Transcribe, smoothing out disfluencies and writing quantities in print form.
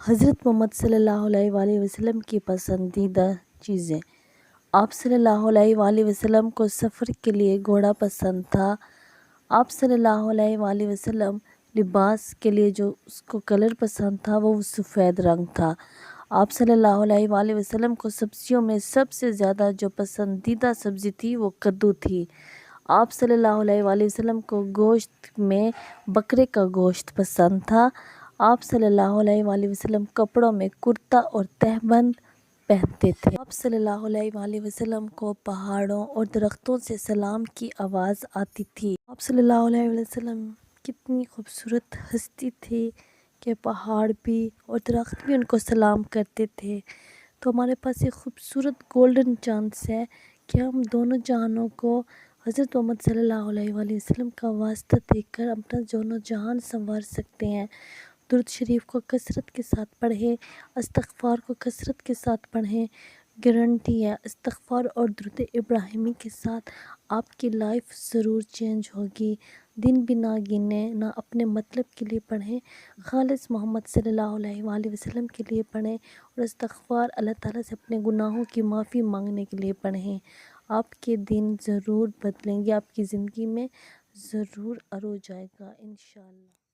حضرت محمد صلی اللہ علیہ وآلہ وسلم کی پسندیدہ چیزیں۔ آپ صلی اللہ علیہ وآلہ وسلم کو سفر کے لیے گھوڑا پسند تھا۔ آپ صلی اللہ علیہ وآلہ وسلم لباس کے لیے جو اس کو کلر پسند تھا وہ سفید رنگ تھا۔ آپ صلی اللہ علیہ وآلہ وسلم کو سبزیوں میں سب سے زیادہ جو پسندیدہ سبزی تھی وہ کدو تھی۔ آپ صلی اللہ علیہ وآلہ وسلم کو گوشت میں بکرے کا گوشت پسند تھا۔ آپ صلی اللہ علیہ وآلہ وسلم کپڑوں میں کرتا اور تہبند پہنتے تھے۔ آپ صلی اللہ علیہ وآلہ وسلم کو پہاڑوں اور درختوں سے سلام کی آواز آتی تھی۔ آپ صلی اللہ علیہ وآلہ وسلم کتنی خوبصورت ہستی تھی کہ پہاڑ بھی اور درخت بھی ان کو سلام کرتے تھے۔ تو ہمارے پاس یہ خوبصورت گولڈن چانس ہے کہ ہم دونوں جہانوں کو حضرت محمد صلی اللہ علیہ وآلہ وسلم کا واسطہ دے کر اپنا دونوں جہان سنوار سکتے ہیں۔ درود شریف کو کثرت کے ساتھ پڑھیں، استغفار کو کثرت کے ساتھ پڑھیں۔ گارنٹی ہے استغفار اور درود ابراہیمی کے ساتھ آپ کی لائف ضرور چینج ہوگی۔ دن بھی نہ گنیں، نہ اپنے مطلب کے لیے پڑھیں، خالص محمد صلی اللہ علیہ وآلہ وسلم کے لیے پڑھیں اور استغفار اللہ تعالیٰ سے اپنے گناہوں کی معافی مانگنے کے لیے پڑھیں۔ آپ کے دن ضرور بدلیں گے، آپ کی زندگی میں ضرور عروج آئے گا انشاءاللہ۔